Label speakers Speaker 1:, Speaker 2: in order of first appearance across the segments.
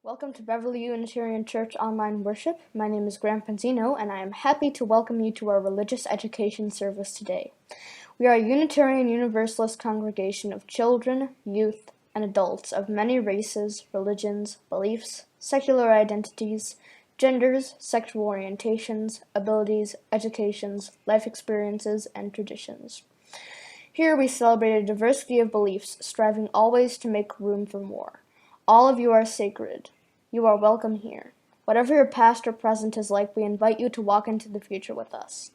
Speaker 1: Welcome to Beverly Unitarian Church Online Worship. My name is Graham Panzino, and I am happy to welcome you to our religious education service today. We are a Unitarian Universalist congregation of children, youth, and adults of many races, religions, beliefs, secular identities, genders, sexual orientations, abilities, educations, life experiences, and traditions. Here we celebrate a diversity of beliefs, striving always to make room for more. All of you are sacred. You are welcome here. Whatever your past or present is like, we invite you to walk into the future with us.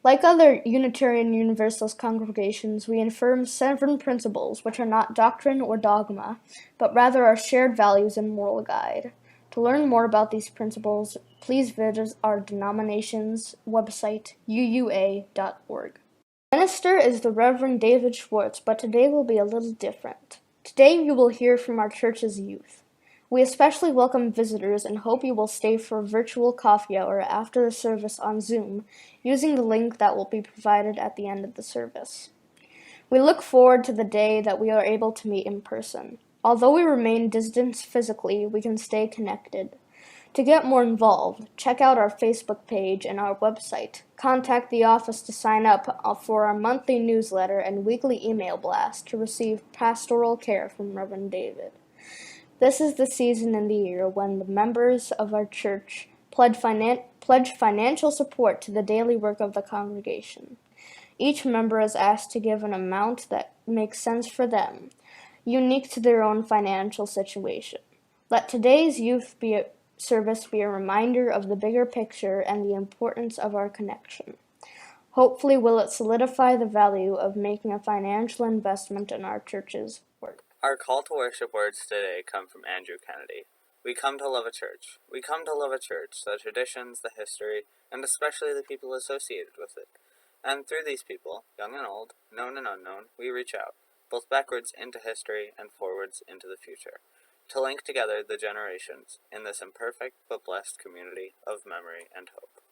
Speaker 1: Like other Unitarian Universalist congregations, we affirm 7 principles, which are not doctrine or dogma, but rather our shared values and moral guide. To learn more about these principles, please visit our denomination's website, uua.org. Minister is the Reverend David Schwartz, but today will be a little different. Today you will hear from our church's youth. We especially welcome visitors and hope you will stay for a virtual coffee hour after the service on Zoom, using the link that will be provided at the end of the service. We look forward to the day that we are able to meet in person. Although we remain distant physically, we can stay connected. To get more involved, check out our Facebook page and our website. Contact the office to sign up for our monthly newsletter and weekly email blast to receive pastoral care from Reverend David. This is the season in the year when the members of our church pledge financial support to the daily work of the congregation. Each member is asked to give an amount that makes sense for them, unique to their own financial situation. Let today's youth service be a reminder of the bigger picture and the importance of our connection. Hopefully, will it solidify the value of making a financial investment in our church's work.
Speaker 2: Our call to worship words today come from Andrew Kennedy. We come to love a church. We come to love a church, the traditions, the history, and especially the people associated with it. And through these people, young and old, known and unknown, we reach out, both backwards into history and forwards into the future, to link together the generations in this imperfect but blessed community of memory and hope.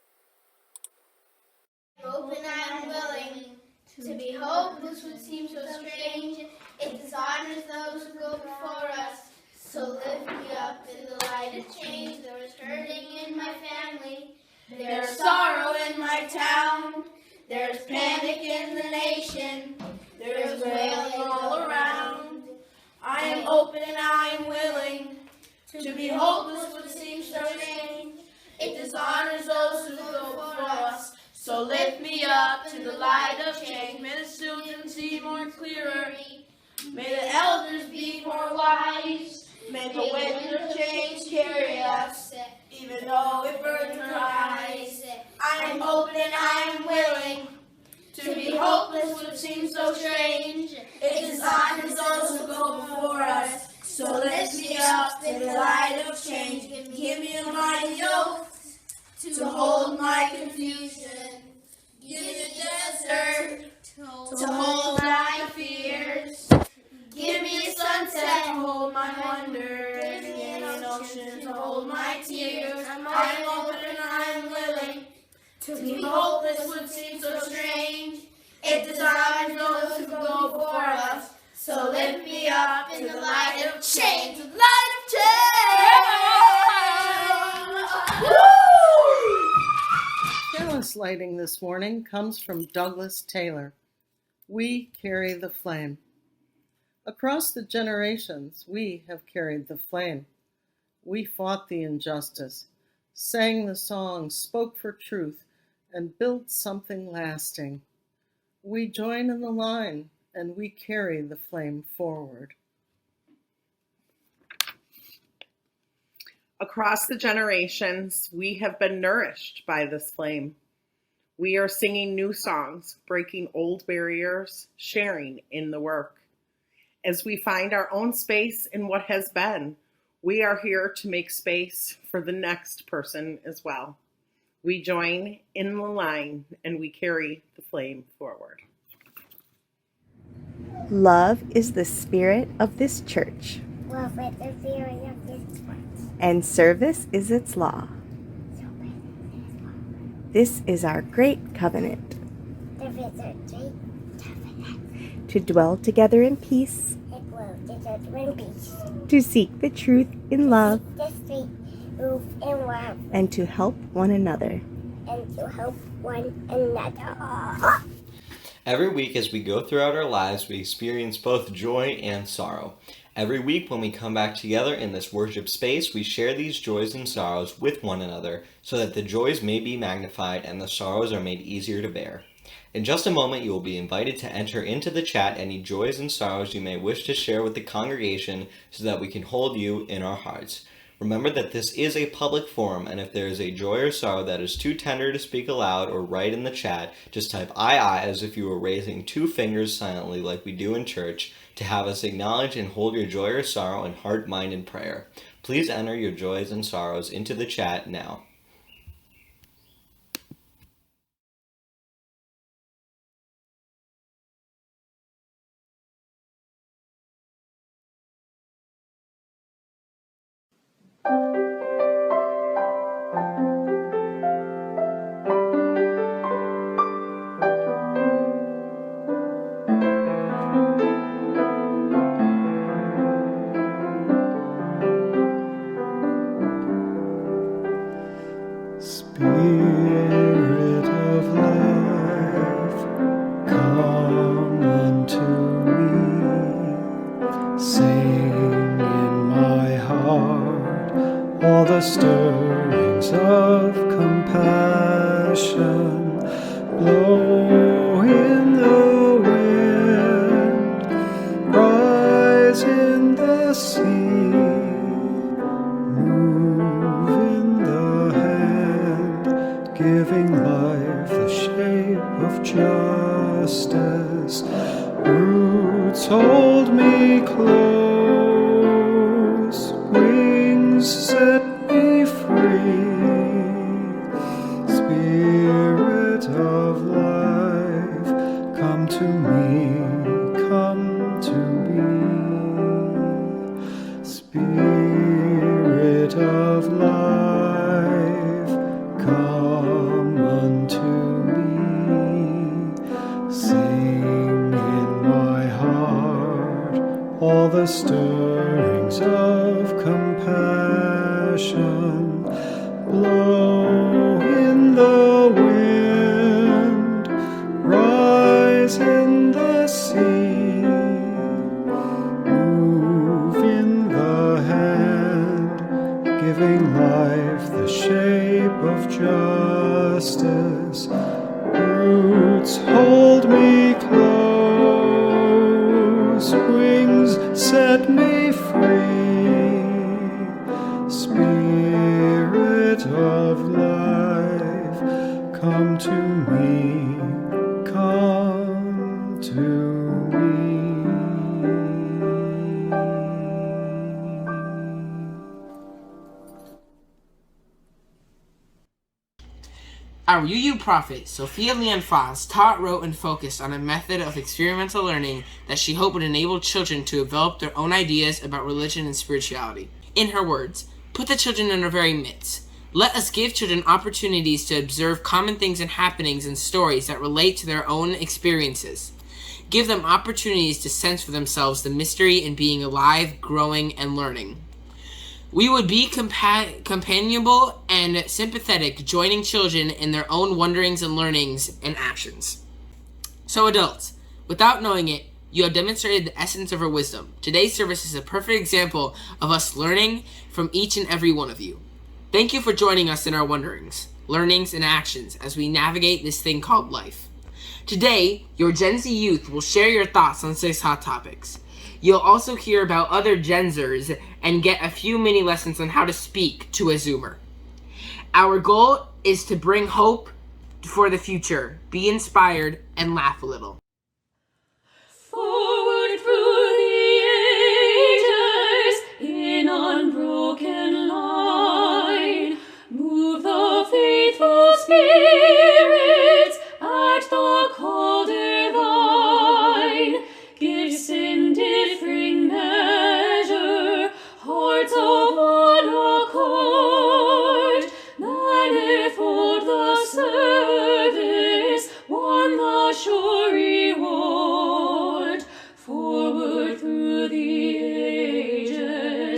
Speaker 3: Open and willing to be hopeless would seem so strange. It dishonors those who go before us. So lift me up in the light of change. There is hurting in my family. There's sorrow in my town. There's panic in the nation. There's wailing all around. I am open and I am willing to be hopeless would seem so strange. It dishonors those who go before us. So lift me up to the light of change. May the children see more clearer. May the elders be more wise. May the wind of change carry us, even though it burns our eyes. I am open and I am willing to be hopeless would seem so strange. It dishonors those who go before us. So lift me up to the light of change. Give me a mighty yoke to hold my confusion. Give me a desert to hold my fears. Give me a sunset to hold my wonder. Give me an ocean to hold my tears. I am open and I am willing to be hopeless would seem so strange. It dishonors those who go before us. So lift me up in the light of change. The light of change! Woo!
Speaker 4: Chalice lighting this morning comes from Douglas Taylor. We carry the flame. Across the generations, we have carried the flame. We fought the injustice, sang the songs, spoke for truth, and built something lasting. We join in the line, and we carry the flame forward.
Speaker 5: Across the generations, we have been nourished by this flame. We are singing new songs, breaking old barriers, sharing in the work. As we find our own space in what has been, we are here to make space for the next person as well. We join in the line and we carry the flame forward.
Speaker 6: Love is the spirit of this church.
Speaker 7: Love is the theory of this church.
Speaker 6: And service is its law. This is our great covenant.
Speaker 7: There is a great covenant.
Speaker 6: To dwell together in peace.
Speaker 7: It will together in peace.
Speaker 6: to seek the truth in love,
Speaker 7: the street, move and love,
Speaker 6: and to help one another.
Speaker 7: and to help one another.
Speaker 8: Every week as we go throughout our lives, we experience both joy and sorrow. Every week when we come back together in this worship space, we share these joys and sorrows with one another so that the joys may be magnified and the sorrows are made easier to bear. In just a moment, you will be invited to enter into the chat any joys and sorrows you may wish to share with the congregation so that we can hold you in our hearts. Remember that this is a public forum, and if there is a joy or sorrow that is too tender to speak aloud or write in the chat, just type I as if you were raising 2 fingers silently like we do in church to have us acknowledge and hold your joy or sorrow in heart, mind, and prayer. Please enter your joys and sorrows into the chat now.
Speaker 9: Spirit of life, come unto me. Sing in my heart all the stirrings of compassion. Blow in the wind, rise in the sea. Giving life the shape of justice. Roots hold me close, wings set me free. Spirit of life, come to me, come to me. Spirit of life, come unto me. Sing in my heart all the stirrings of compassion. Blow in the wind, rise in the sea. Move in the hand, giving life the shape of justice. Roots hold me close, wings set me free. Spirit of life, come to me, come to me.
Speaker 10: Our UU prophet, Sophia Leanne Foss, taught, wrote, and focused on a method of experiential learning that she hoped would enable children to develop their own ideas about religion and spirituality. In her words, put the children in our very midst. Let us give children opportunities to observe common things and happenings and stories that relate to their own experiences. Give them opportunities to sense for themselves the mystery in being alive, growing, and learning. We would be companionable and sympathetic, joining children in their own wonderings and learnings and actions. So adults, without knowing it, you have demonstrated the essence of our wisdom. Today's service is a perfect example of us learning from each and every one of you. Thank you for joining us in our wonderings, learnings, and actions as we navigate this thing called life. Today, your Gen Z youth will share your thoughts on 6 hot topics. You'll also hear about other Gen Zers and get a few mini lessons on how to speak to a Zoomer. Our goal is to bring hope for the future, be inspired, and laugh a little.
Speaker 11: Forward through the ages in unbroken line, move the faithful spirits at the call divine. Gifts in differing measure, hearts of one accord, manifold the service, one the sure reward. Forward through the ages.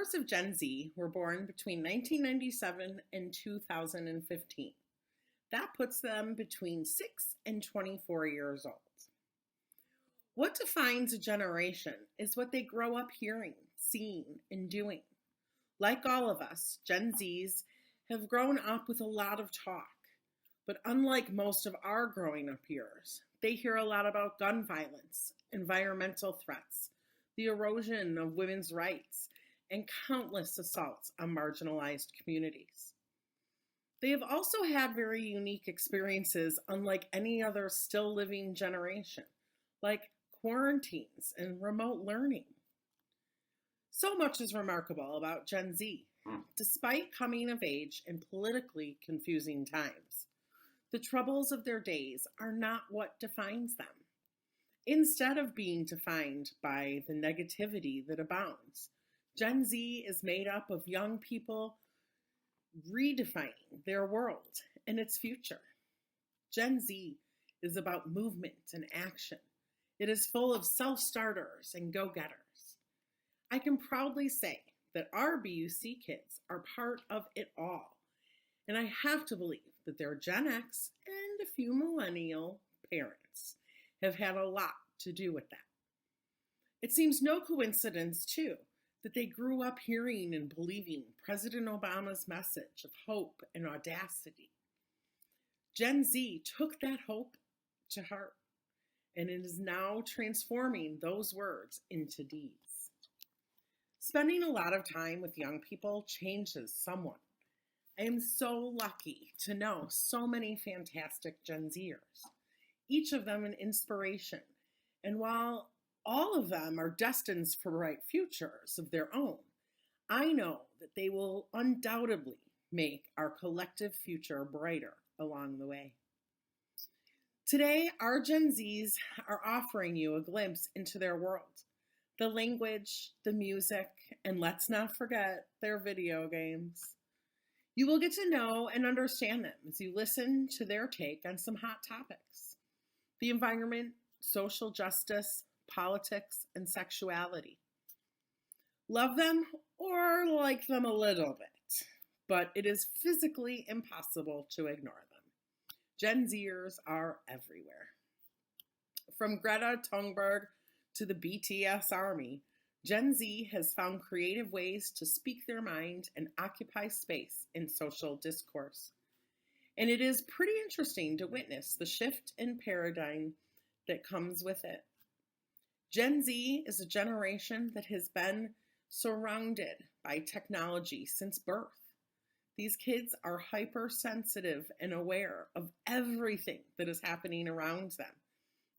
Speaker 5: members of Gen Z were born between 1997 and 2015. That puts them between 6 and 24 years old. What defines a generation is what they grow up hearing, seeing, and doing. Like all of us, Gen Zs have grown up with a lot of talk, but unlike most of our growing up years, they hear a lot about gun violence, environmental threats, the erosion of women's rights, and countless assaults on marginalized communities. They have also had very unique experiences unlike any other still living generation, like quarantines and remote learning. So much is remarkable about Gen Z, despite coming of age in politically confusing times. The troubles of their days are not what defines them. Instead of being defined by the negativity that abounds, Gen Z is made up of young people redefining their world and its future. Gen Z is about movement and action. It is full of self-starters and go-getters. I can proudly say that our BUC kids are part of it all. And I have to believe that their Gen X and a few millennial parents have had a lot to do with that. It seems no coincidence, too, that they grew up hearing and believing President Obama's message of hope and audacity. Gen Z took that hope to heart, and it is now transforming those words into deeds. Spending a lot of time with young people changes someone. I am so lucky to know so many fantastic Gen Zers, each of them an inspiration. And while all of them are destined for bright futures of their own, I know that they will undoubtedly make our collective future brighter along the way. Today, our Gen Zs are offering you a glimpse into their world, the language, the music, and let's not forget their video games. You will get to know and understand them as you listen to their take on some hot topics: the environment, social justice, politics, and sexuality. Love them or like them a little bit, but it is physically impossible to ignore them. Gen Zers are everywhere. From Greta Thunberg to the BTS army, Gen Z has found creative ways to speak their mind and occupy space in social discourse. And it is pretty interesting to witness the shift in paradigm that comes with it. Gen Z is a generation that has been surrounded by technology since birth. These kids are hypersensitive and aware of everything that is happening around them.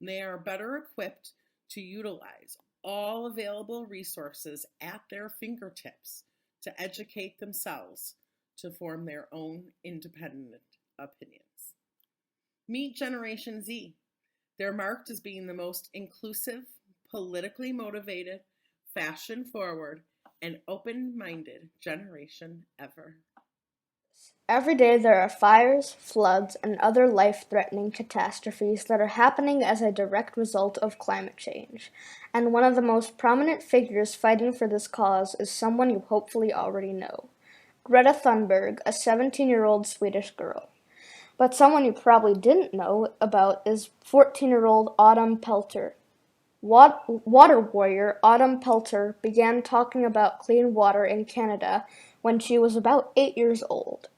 Speaker 5: They are better equipped to utilize all available resources at their fingertips to educate themselves to form their own independent opinions. Meet Generation Z. They're marked as being the most inclusive, politically motivated, fashion-forward, and open-minded generation ever.
Speaker 1: Every day there are fires, floods, and other life-threatening catastrophes that are happening as a direct result of climate change. And one of the most prominent figures fighting for this cause is someone you hopefully already know: Greta Thunberg, a 17-year-old Swedish girl. But someone you probably didn't know about is 14-year-old Autumn Pelter. Water warrior Autumn Pelter began talking about clean water in Canada when she was about 8 years old.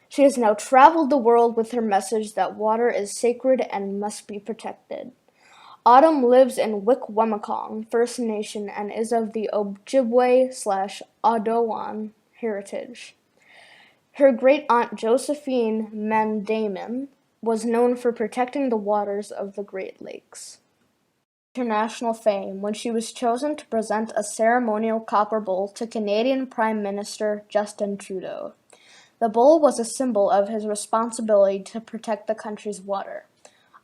Speaker 1: She has now traveled the world with her message that water is sacred and must be protected. Autumn lives in Wikwemikong First Nation and is of the Ojibwe/Odawan heritage. Her great-aunt Josephine Mandamin was known for protecting the waters of the Great Lakes. International fame when she was chosen to present a ceremonial copper bowl to Canadian Prime Minister Justin Trudeau. The bowl was a symbol of his responsibility to protect the country's water.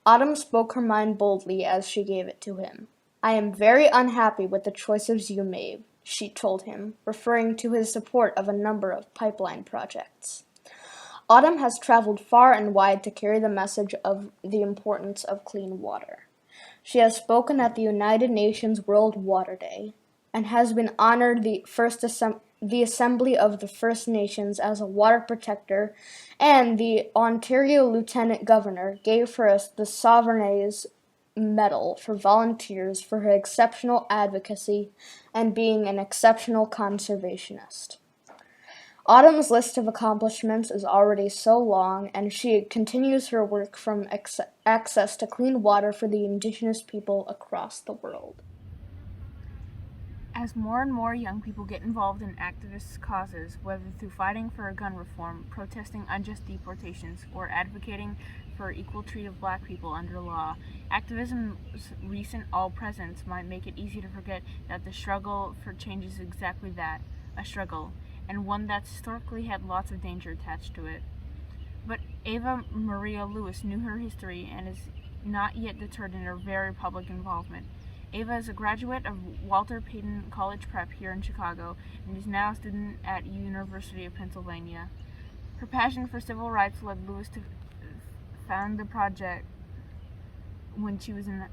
Speaker 1: Autumn spoke her mind boldly as she gave it to him. "I am very unhappy with the choices you made," she told him, referring to his support of a number of pipeline projects. Autumn has traveled far and wide to carry the message of the importance of clean water. She has spoken at the United Nations World Water Day and has been honored the the Assembly of the First Nations as a water protector, and the Ontario Lieutenant Governor gave her the Sovereign's Medal for volunteers for her exceptional advocacy and being an exceptional conservationist. Autumn's list of accomplishments is already so long, and she continues her work from access to clean water for the Indigenous people across the world.
Speaker 12: As more and more young people get involved in activist causes, whether through fighting for gun reform, protesting unjust deportations, or advocating for equal treatment of black people under law, activism's recent all-presence might make it easy to forget that the struggle for change is exactly that, a struggle, and one that's historically had lots of danger attached to it. But Ava Maria Lewis knew her history and is not yet deterred in her very public involvement. Ava is a graduate of Walter Payton College Prep here in Chicago and is now a student at University of Pennsylvania. Her passion for civil rights led Lewis to found the project when she was a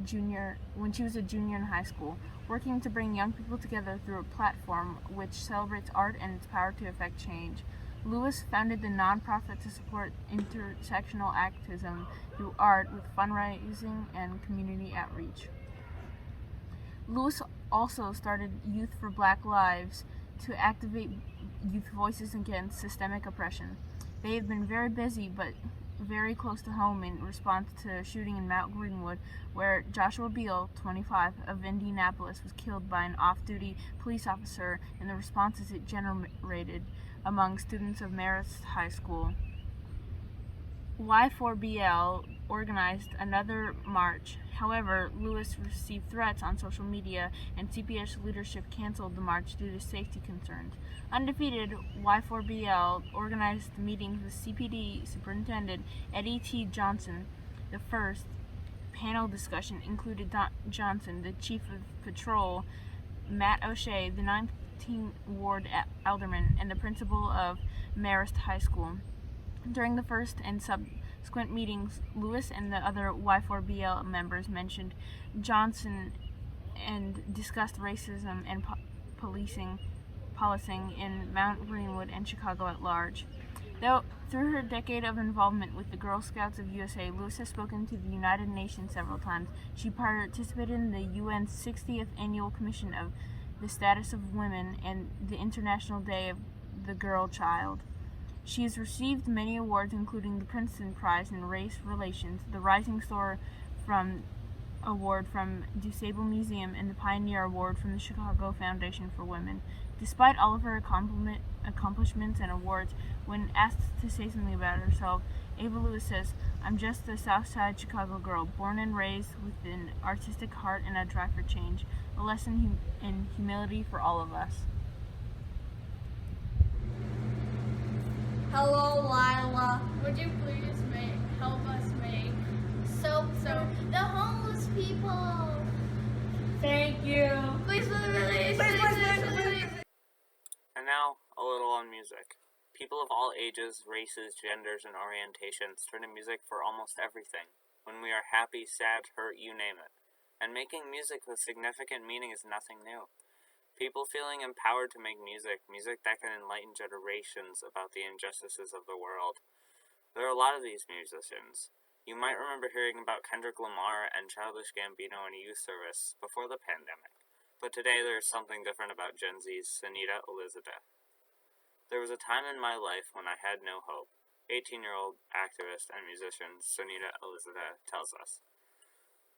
Speaker 12: junior in high school, working to bring young people together through a platform which celebrates art and its power to affect change. Lewis founded the nonprofit to support intersectional activism through art with fundraising and community outreach. Lewis also started Youth for Black Lives to activate youth voices against systemic oppression. They have been very busy, but very close to home in response to a shooting in Mount Greenwood, where Joshua Beal, 25, of Indianapolis, was killed by an off-duty police officer, and the responses it generated among students of Marist High School. Y4BL organized another march. However, Lewis received threats on social media, and CPS leadership canceled the march due to safety concerns. Undefeated, Y4BL organized meetings with CPD Superintendent Eddie T. Johnson. The first panel discussion included Johnson, the Chief of Patrol, Matt O'Shea, the 19th Ward Alderman, and the principal of Marist High School. During the first and subsequent meetings, Lewis and the other Y4BL members mentioned Johnson and discussed racism and policing in Mount Greenwood and Chicago at large. Though through her decade of involvement with the Girl Scouts of USA, Lewis has spoken to the United Nations several times. She participated in the UN's 60th Annual Commission of the Status of Women and the International Day of the Girl Child. She has received many awards, including the Princeton Prize in Race Relations, the Rising Star Award from DuSable Museum, and the Pioneer Award from the Chicago Foundation for Women. Despite all of her accomplishments and awards, when asked to say something about herself, Ava Lewis says, "I'm just a Southside Chicago girl, born and raised with an artistic heart and a drive for change, a lesson in humility for all of us."
Speaker 3: Hello, Lila. Would you please help us make soap for the homeless people? Thank you. Please.
Speaker 2: And now, a little on music. People of all ages, races, genders, and orientations turn to music for almost everything. When we are happy, sad, hurt, you name it. And making music with significant meaning is nothing new. People feeling empowered to make music that can enlighten generations about the injustices of the world. There are a lot of these musicians. You might remember hearing about Kendrick Lamar and Childish Gambino in a youth service before the pandemic. But today there is something different about Gen Z's Sunita Elizabeth. There was a time in my life when I had no hope. 18-year-old activist and musician Sunita Elizabeth tells us.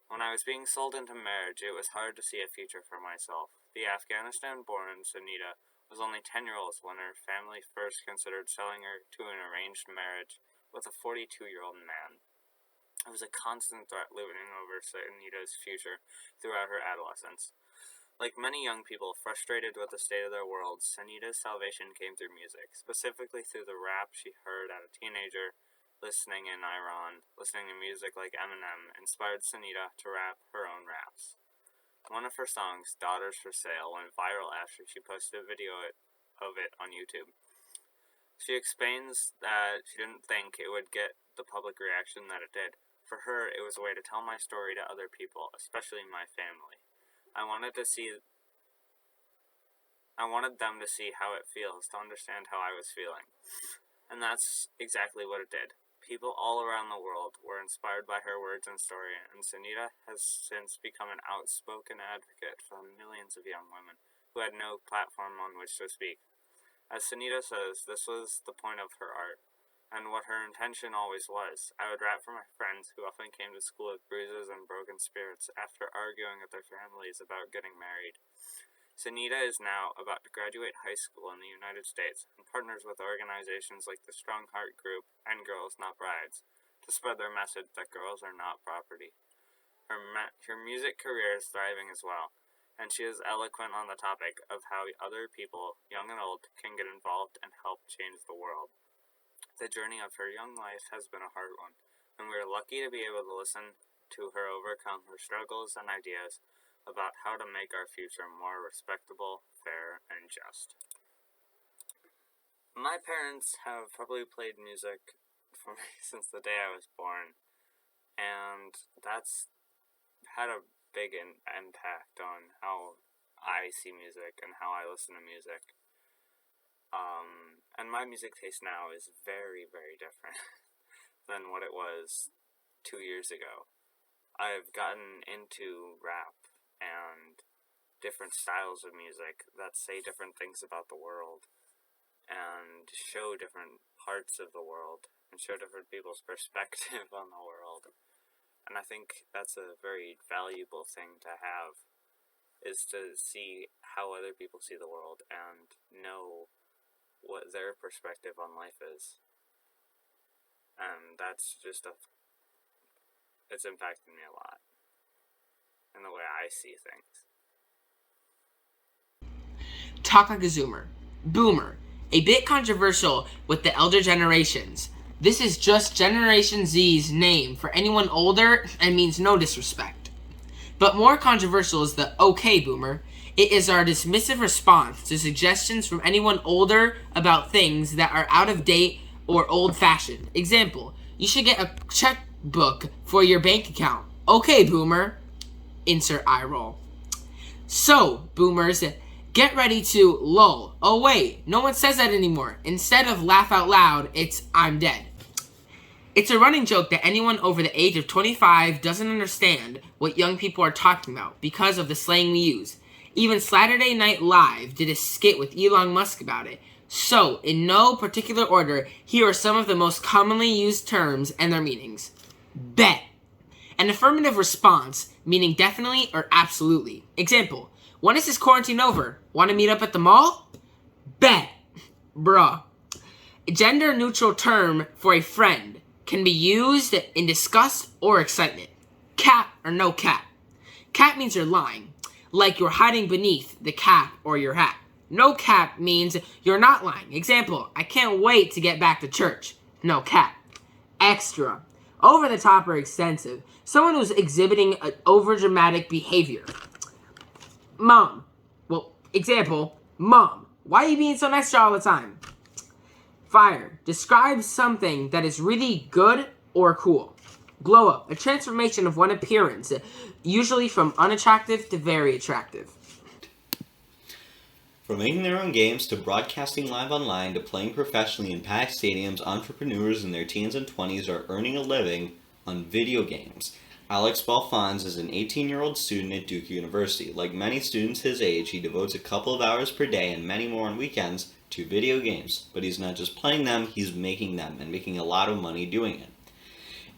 Speaker 2: When I was being sold into marriage, it was hard to see a future for myself. The Afghanistan-born Sunita was only 10 years old when her family first considered selling her to an arranged marriage with a 42-year-old man. It was a constant threat looming over Sunita's future throughout her adolescence. Like many young people frustrated with the state of their world, Sunita's salvation came through music, specifically through the rap she heard as a teenager. Listening in Iran, listening to music like Eminem, inspired Sunita to rap her own raps. One of her songs, Daughters for Sale, went viral after she posted a video of it on YouTube. She explains that she didn't think it would get the public reaction that it did. For her, it was a way to tell my story to other people, especially my family. I wanted I wanted them to see how it feels, to understand how I was feeling. And that's exactly what it did. People all around the world were inspired by her words and story, and Sunita has since become an outspoken advocate for millions of young women who had no platform on which to speak. As Sunita says, this was the point of her art, and what her intention always was. I would rap for my friends who often came to school with bruises and broken spirits after arguing with their families about getting married. Sunita is now about to graduate high school in the United States and partners with organizations like the Strong Heart Group and Girls Not Brides to spread their message that girls are not property. Her music career is thriving as well, and she is eloquent on the topic of how other people, young and old, can get involved and help change the world. The journey of her young life has been a hard one, and we are lucky to be able to listen to her overcome her struggles and ideas about how to make our future more respectable, fair, and just. My parents have probably played music for me since the day I was born, and that's had a big impact on how I see music and how I listen to music. And my music taste now is very, very different than what it was 2 years ago. I've gotten into rap and different styles of music that say different things about the world and show different parts of the world and show different people's perspective on the world. And I think that's a very valuable thing to have, is to see how other people see the world and know what their perspective on life is. And that's just it's impacted me a lot in the way I see things.
Speaker 10: Talk like a zoomer. Boomer. A bit controversial with the elder generations. This is just Generation Z's name for anyone older and means no disrespect. But more controversial is the okay boomer. It is our dismissive response to suggestions from anyone older about things that are out of date or old-fashioned. Example, you should get a checkbook for your bank account. Okay, boomer. Insert eye roll. So, boomers, get ready to lull. Oh wait, no one says that anymore. Instead of laugh out loud, it's I'm dead. It's a running joke that anyone over the age of 25 doesn't understand what young people are talking about because of the slang we use. Even Saturday Night Live did a skit with Elon Musk about it. So, in no particular order, here are some of the most commonly used terms and their meanings. Bet. An affirmative response, meaning definitely or absolutely. Example, when is this quarantine over? Want to meet up at the mall? Bet. Bruh. A gender-neutral term for a friend can be used in disgust or excitement. Cap or no cap. Cap means you're lying, like you're hiding beneath the cap or your hat. No cap means you're not lying. Example, I can't wait to get back to church. No cap. Extra. Over the top or extensive. Someone who's exhibiting an overdramatic behavior. Mom. Well, example, Mom, why are you being so nice to her all the time? Fire. Describe something that is really good or cool. Glow up. A transformation of one appearance, usually from unattractive to very attractive.
Speaker 8: From making their own games to broadcasting live online to playing professionally in packed stadiums, entrepreneurs in their teens and 20s are earning a living on video games. Alex Balfons is an 18-year-old student at Duke University. Like many students his age, he devotes a couple of hours per day and many more on weekends to video games. But he's not just playing them, he's making them and making a lot of money doing it.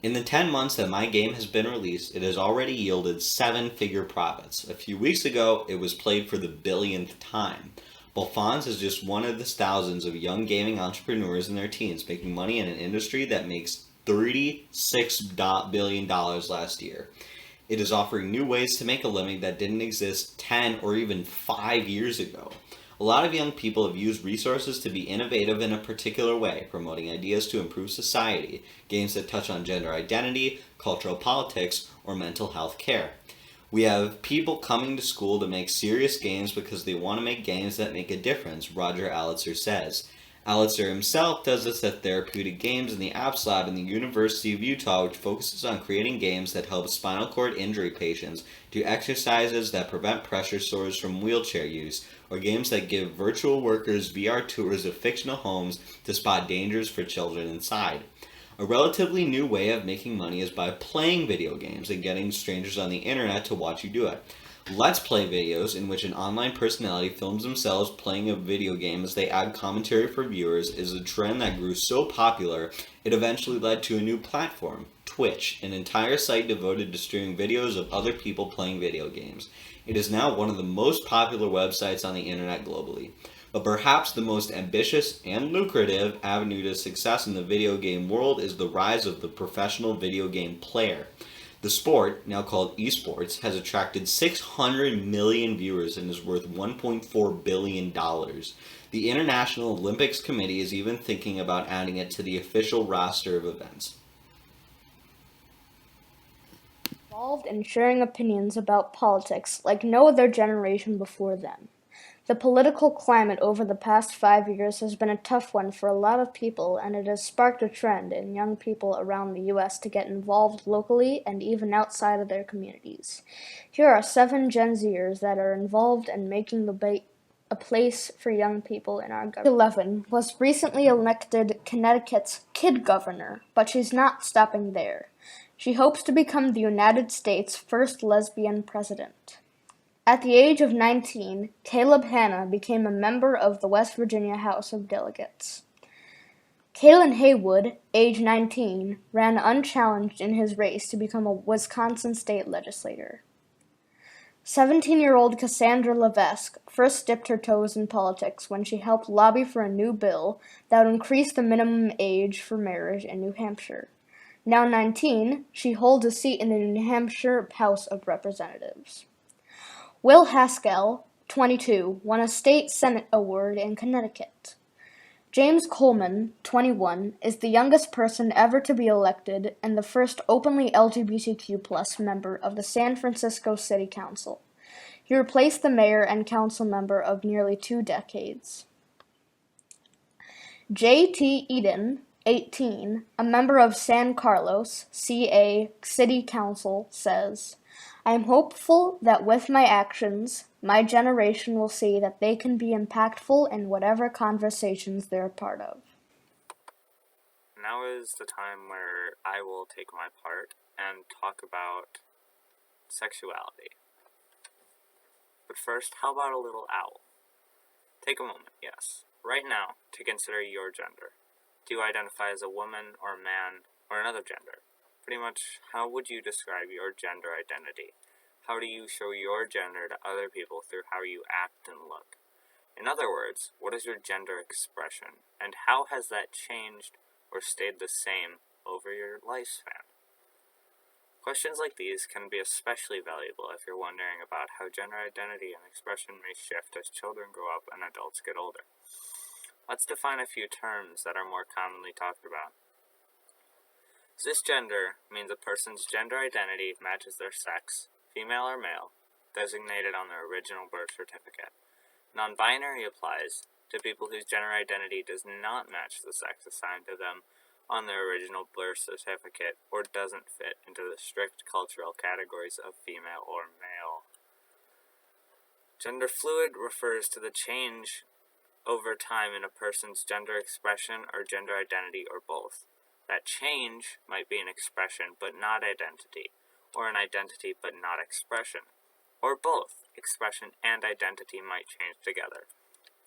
Speaker 8: In the 10 months that my game has been released, it has already yielded 7-figure profits. A few weeks ago, it was played for the billionth time. Balfons is just one of the thousands of young gaming entrepreneurs in their teens making money in an industry that makes $36 billion last year. It is offering new ways to make a living that didn't exist 10 or even 5 years ago. A lot of young people have used resources to be innovative in a particular way, promoting ideas to improve society, games that touch on gender identity, cultural politics, or mental health care. We have people coming to school to make serious games because they want to make games that make a difference, Roger Alitzer says. Alitzer himself does this at Therapeutic Games in the Apps Lab in the University of Utah, which focuses on creating games that help spinal cord injury patients do exercises that prevent pressure sores from wheelchair use, or games that give virtual workers VR tours of fictional homes to spot dangers for children inside. A relatively new way of making money is by playing video games and getting strangers on the internet to watch you do it. Let's Play videos, in which an online personality films themselves playing a video game as they add commentary for viewers, is a trend that grew so popular it eventually led to a new platform, Twitch, an entire site devoted to streaming videos of other people playing video games. It is now one of the most popular websites on the internet globally. But perhaps the most ambitious and lucrative avenue to success in the video game world is the rise of the professional video game player. The sport, now called esports, has attracted 600 million viewers and is worth $1.4 billion. The International Olympics Committee is even thinking about adding it to the official roster of events.
Speaker 1: Involved in sharing opinions about politics like no other generation before them. The political climate over the past 5 years has been a tough one for a lot of people, and it has sparked a trend in young people around the U.S. to get involved locally and even outside of their communities. Here are 7 Gen Zers that are involved in making a place for young people in our government. 11 was recently elected Connecticut's kid governor, but she's not stopping there. She hopes to become the United States' first lesbian president. At the age of 19, Caleb Hanna became a member of the West Virginia House of Delegates. Kalen Haywood, age 19, ran unchallenged in his race to become a Wisconsin state legislator. 17-year-old Cassandra Levesque first dipped her toes in politics when she helped lobby for a new bill that would increase the minimum age for marriage in New Hampshire. Now 19, she holds a seat in the New Hampshire House of Representatives. Will Haskell, 22, won a state Senate award in Connecticut. James Coleman, 21, is the youngest person ever to be elected and the first openly LGBTQ+ member of the San Francisco City Council. He replaced the mayor and council member of nearly 2 decades. J.T. Eden, 18, a member of San Carlos, CA City Council, says, "I am hopeful that with my actions, my generation will see that they can be impactful in whatever conversations they're a part of."
Speaker 2: Now is the time where I will take my part and talk about sexuality. But first, how about a little owl? Take a moment, yes, right now, to consider your gender. Do you identify as a woman or a man or another gender? Pretty much, how would you describe your gender identity? How do you show your gender to other people through how you act and look? In other words, what is your gender expression, and how has that changed or stayed the same over your lifespan? Questions like these can be especially valuable if you're wondering about how gender identity and expression may shift as children grow up and adults get older. Let's define a few terms that are more commonly talked about. Cisgender means a person's gender identity matches their sex, female or male, designated on their original birth certificate. Non-binary applies to people whose gender identity does not match the sex assigned to them on their original birth certificate or doesn't fit into the strict cultural categories of female or male. Gender fluid refers to the change over time in a person's gender expression or gender identity or both. That change might be an expression but not identity, or an identity but not expression, or both. Expression and identity might change together.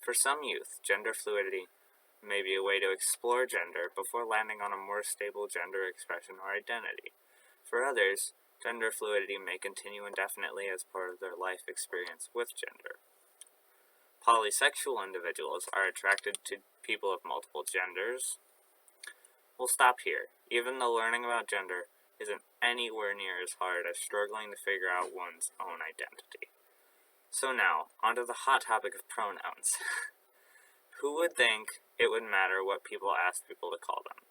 Speaker 2: For some youth, gender fluidity may be a way to explore gender before landing on a more stable gender expression or identity. For others, gender fluidity may continue indefinitely as part of their life experience with gender. Polysexual individuals are attracted to people of multiple genders. We'll stop here, even though learning about gender isn't anywhere near as hard as struggling to figure out one's own identity. So now, onto the hot topic of pronouns. Who would think it would matter what people ask people to call them?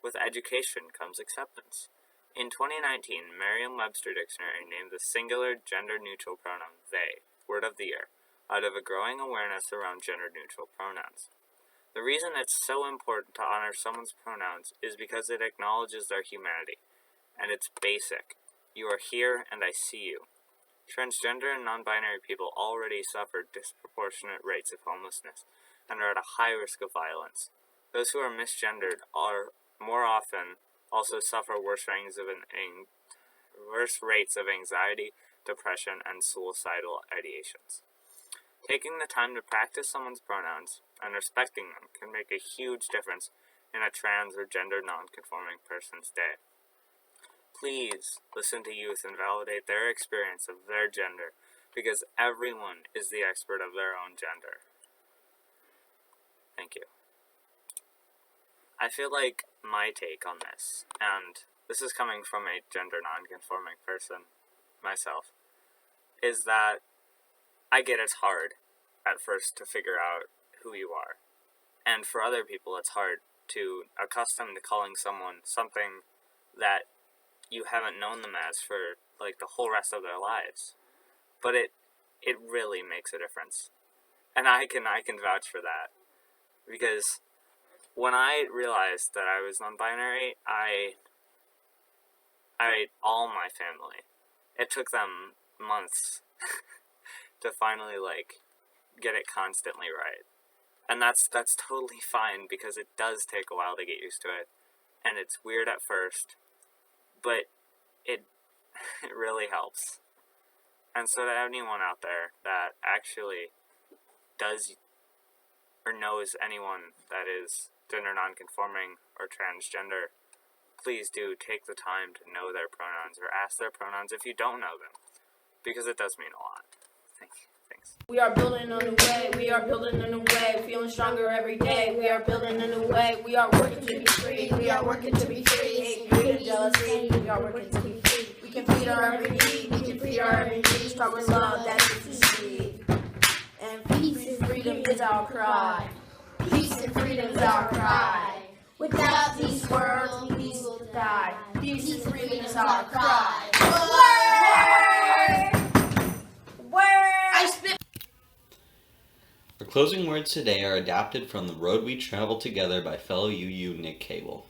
Speaker 2: With education comes acceptance. In 2019, Merriam-Webster Dictionary named the singular gender-neutral pronoun they word of the year, out of a growing awareness around gender-neutral pronouns. The reason it's so important to honor someone's pronouns is because it acknowledges their humanity, and it's basic. You are here and I see you. Transgender and non-binary people already suffer disproportionate rates of homelessness and are at a high risk of violence. Those who are misgendered are more often also suffer worse rates of anxiety, depression, and suicidal ideations. Taking the time to practice someone's pronouns and respecting them can make a huge difference in a trans or gender non-conforming person's day. Please listen to youth and validate their experience of their gender, because everyone is the expert of their own gender. Thank you. I feel like my take on this, and this is coming from a gender non-conforming person myself, is that I get it's hard at first to figure out who you are. And for other people, it's hard to accustom to calling someone something that you haven't known them as for like the whole rest of their lives. But it really makes a difference. And I can vouch for that. Because when I realized that I was non-binary, all my family, it took them months to finally get it constantly right. And that's totally fine, because it does take a while to get used to it. And it's weird at first, but it really helps. And so to anyone out there that actually does or knows anyone that is gender non-conforming or transgender, please do take the time to know their pronouns or ask their pronouns if you don't know them, because it does mean a lot. Thanks.
Speaker 13: We are building a new way, we are building a new way, feeling stronger every day. We are building a new way, we are working to be free, we are working to be free. Hate, greed, and jealousy, we are working to be free. We can feed our every need, we can feed our every need. Strong with love, that is the seed. And peace and freedom is our cry. Peace and freedom is our cry. Without these words, we will die. Peace and freedom is our cry.
Speaker 8: Our closing words today are adapted from The Road We Traveled Together by fellow UU Nick Cable.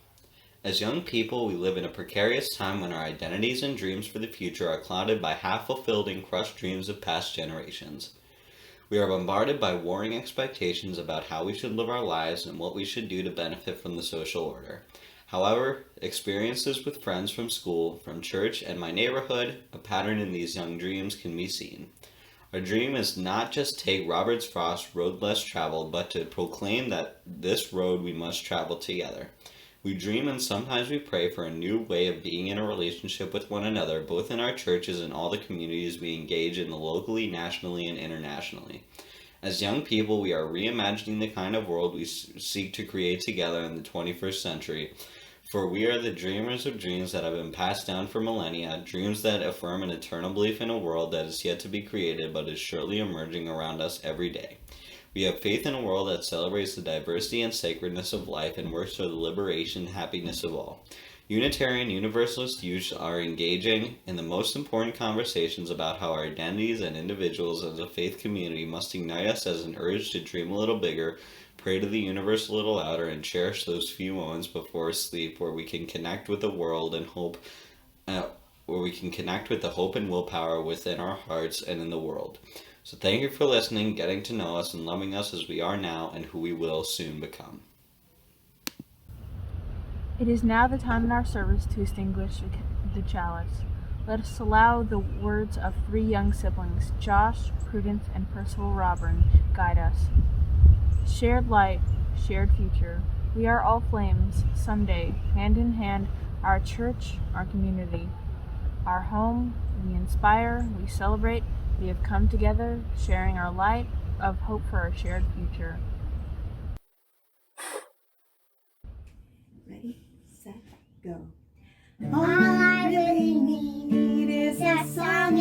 Speaker 8: As young people, we live in a precarious time when our identities and dreams for the future are clouded by half-fulfilled and crushed dreams of past generations. We are bombarded by warring expectations about how we should live our lives and what we should do to benefit from the social order. However, experiences with friends from school, from church, and my neighborhood, a pattern in these young dreams can be seen. Our dream is not just take Robert Frost's road less traveled, but to proclaim that this road we must travel together. We dream and sometimes we pray for a new way of being in a relationship with one another, both in our churches and all the communities we engage in locally, nationally, and internationally. As young people, we are reimagining the kind of world we seek to create together in the 21st century. For we are the dreamers of dreams that have been passed down for millennia, dreams that affirm an eternal belief in a world that is yet to be created but is surely emerging around us every day. We have faith in a world that celebrates the diversity and sacredness of life and works for the liberation and happiness of all. Unitarian Universalist youth are engaging in the most important conversations about how our identities and individuals as a faith community must ignite us as an urge to dream a little bigger, pray to the universe a little louder, and cherish those few moments before sleep where we can connect with the world and hope, where we can connect with the hope and willpower within our hearts and in the world. So thank you for listening, getting to know us, and loving us as we are now and who we will soon become.
Speaker 12: It is now the time in our service to extinguish the chalice. Let us allow the words of three young siblings, Josh, Prudence, and Percival Robin, guide us. Shared light, shared future. We are all flames, someday, hand in hand, our church, our community, our home. We inspire, we celebrate. We have come together, sharing our light of hope for our shared future.
Speaker 6: Ready, set, go. All I really need is a song